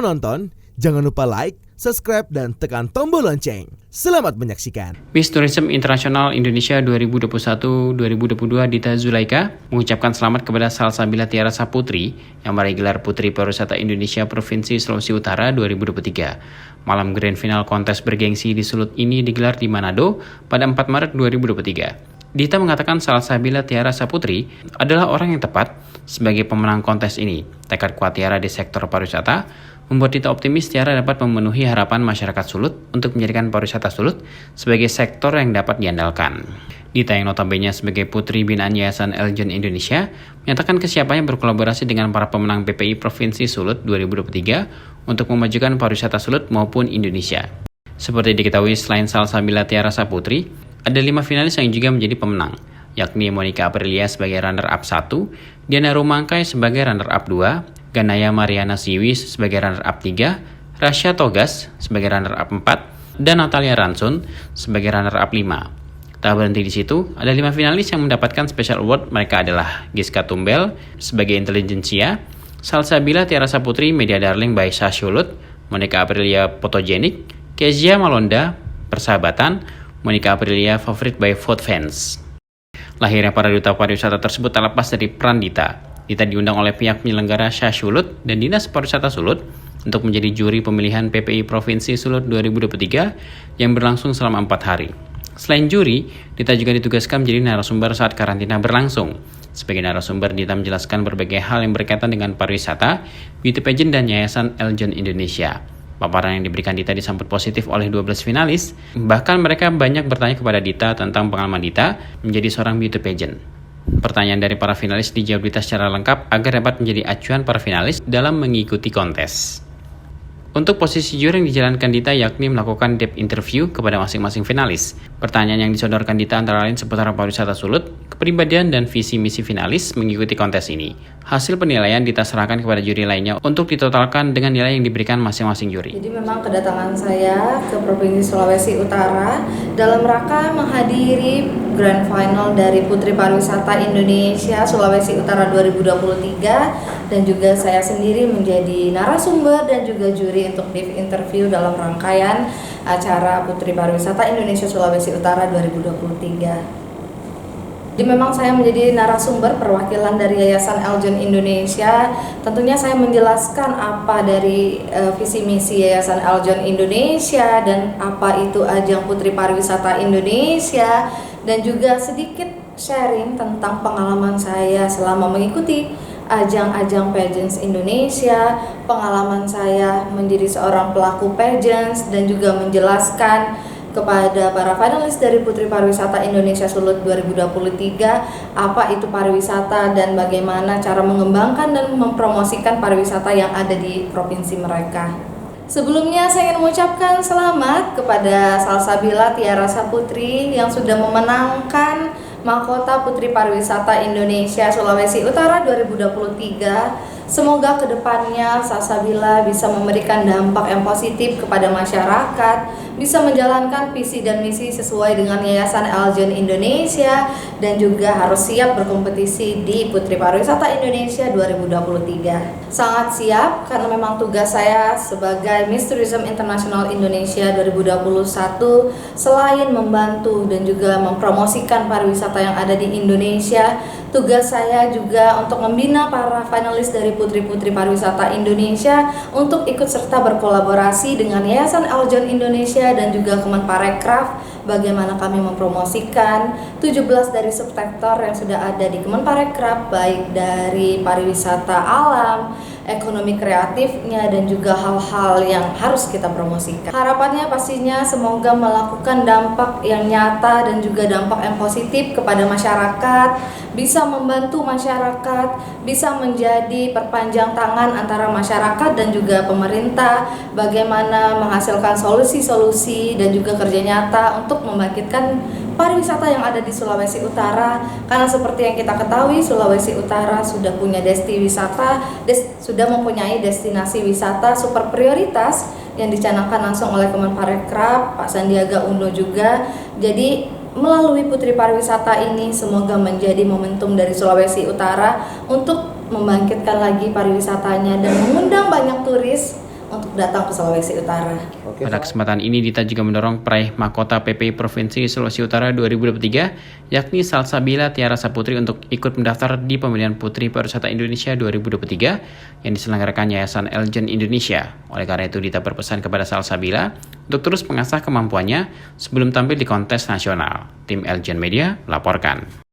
menonton, jangan lupa like, subscribe, dan tekan tombol lonceng. Selamat menyaksikan. Miss Tourism Internasional Indonesia 2021-2022 Dita Zulaika mengucapkan selamat kepada Salsabila Tiara Saputri yang meraih gelar Putri Pariwisata Indonesia Provinsi Sulawesi Utara 2023. Malam grand final kontes bergengsi di Sulut ini digelar di Manado pada 4 Maret 2023. Dita mengatakan Salsabila Tiara Saputri adalah orang yang tepat sebagai pemenang kontes ini. Tekad kuat Tiara di sektor pariwisata membuat Dita optimis Tiara dapat memenuhi harapan masyarakat Sulut untuk menjadikan pariwisata Sulut sebagai sektor yang dapat diandalkan. Dita yang notabene sebagai putri binaan Yayasan Eljon Indonesia menyatakan kesiapannya berkolaborasi dengan para pemenang PPI Provinsi Sulut 2023 untuk memajukan pariwisata Sulut maupun Indonesia. Seperti diketahui, selain Salsabila Tiara Saputri, ada 5 finalis yang juga menjadi pemenang, yakni Monica Aprilia sebagai runner-up 1, Diana Rumangkai sebagai runner-up 2, Ganaya Mariana Siwis sebagai runner-up 3, Rasya Togas sebagai runner-up 4, dan Natalia Ransun sebagai runner-up 5. Tak berhenti di situ, ada 5 finalis yang mendapatkan special award. Mereka adalah Giska Tumbel sebagai Intelijensia, Salsabila Tiara Saputri Media Darling by Sashulut, Monica Aprilia Photogenic, Kezia Malonda Persahabatan, Monica Aprilia Favorit by Vote Fans. Lahirnya para duta pariwisata tersebut tak lepas dari peran Dita. Dita diundang oleh pihak penyelenggara Sashulut dan Dinas Pariwisata Sulut untuk menjadi juri pemilihan PPI Provinsi Sulut 2023 yang berlangsung selama 4 hari. Selain juri, Dita juga ditugaskan menjadi narasumber saat karantina berlangsung. Sebagai narasumber, Dita menjelaskan berbagai hal yang berkaitan dengan pariwisata, beauty pageant, dan Yayasan Eljon Indonesia. Paparan yang diberikan Dita disambut positif oleh 12 finalis. Bahkan mereka banyak bertanya kepada Dita tentang pengalaman Dita menjadi seorang beauty pageant. Pertanyaan dari para finalis dijawab Dita secara lengkap agar dapat menjadi acuan para finalis dalam mengikuti kontes. Untuk posisi juri yang dijalankan Dita yakni melakukan depth interview kepada masing-masing finalis. Pertanyaan yang disodorkan Dita antara lain seputar pariwisata Sulut, kepribadian, dan visi misi finalis mengikuti kontes ini. Hasil penilaian Dita serahkan kepada juri lainnya untuk ditotalkan dengan nilai yang diberikan masing-masing juri. Jadi memang kedatangan saya ke Provinsi Sulawesi Utara dalam rangka menghadiri Grand Final dari Putri Pariwisata Indonesia Sulawesi Utara 2023, dan juga saya sendiri menjadi narasumber dan juga juri untuk interview dalam rangkaian acara Putri Pariwisata Indonesia Sulawesi Utara 2023. Jadi memang saya menjadi narasumber perwakilan dari Yayasan Eljon Indonesia. Tentunya saya menjelaskan apa dari visi misi Yayasan Eljon Indonesia dan apa itu ajang Putri Pariwisata Indonesia, dan juga sedikit sharing tentang pengalaman saya selama mengikuti ajang-ajang pageants Indonesia, pengalaman saya menjadi seorang pelaku pageants, dan juga menjelaskan kepada para finalis dari Putri Pariwisata Indonesia Sulut 2023 apa itu pariwisata dan bagaimana cara mengembangkan dan mempromosikan pariwisata yang ada di provinsi mereka. Sebelumnya saya ingin mengucapkan selamat kepada Salsabila Tiara Saputri yang sudah memenangkan Mahkota Putri Pariwisata Indonesia Sulawesi Utara 2023. Semoga kedepannya Salsabila bisa memberikan dampak yang positif kepada masyarakat, bisa menjalankan visi dan misi sesuai dengan Yayasan Eljon Indonesia, dan juga harus siap berkompetisi di Putri Pariwisata Indonesia 2023. Sangat siap karena memang tugas saya sebagai Miss Tourism International Indonesia 2021 selain membantu dan juga mempromosikan pariwisata yang ada di Indonesia, tugas saya juga untuk membina para finalis dari Putri-Putri Pariwisata Indonesia untuk ikut serta berkolaborasi dengan Yayasan Eljon Indonesia dan juga Kemenparekraf, bagaimana kami mempromosikan 17 dari subsektor yang sudah ada di Kemenparekraf, baik dari pariwisata alam, ekonomi kreatifnya, dan juga hal-hal yang harus kita promosikan. Harapannya pastinya semoga melakukan dampak yang nyata dan juga dampak yang positif kepada masyarakat, bisa membantu masyarakat, bisa menjadi perpanjang tangan antara masyarakat dan juga pemerintah, bagaimana menghasilkan solusi-solusi dan juga kerja nyata untuk membangkitkan pariwisata yang ada di Sulawesi Utara. Karena seperti yang kita ketahui, Sulawesi Utara sudah punya sudah mempunyai destinasi wisata super prioritas yang dicanangkan langsung oleh Kemenparekraf, Pak Sandiaga Uno juga. Jadi melalui Putri Pariwisata ini semoga menjadi momentum dari Sulawesi Utara untuk membangkitkan lagi pariwisatanya dan mengundang banyak turis untuk datang ke Sulawesi Utara. Pada kesempatan ini Dita juga mendorong peraih mahkota PP Provinsi Sulawesi Utara 2023 yakni Salsabila Tiara Saputri untuk ikut mendaftar di pemilihan Putri Pariwisata Indonesia 2023 yang diselenggarakan Yayasan Elgen Indonesia. Oleh karena itu Dita berpesan kepada Salsabila untuk terus mengasah kemampuannya sebelum tampil di kontes nasional. Tim Elgen Media laporkan.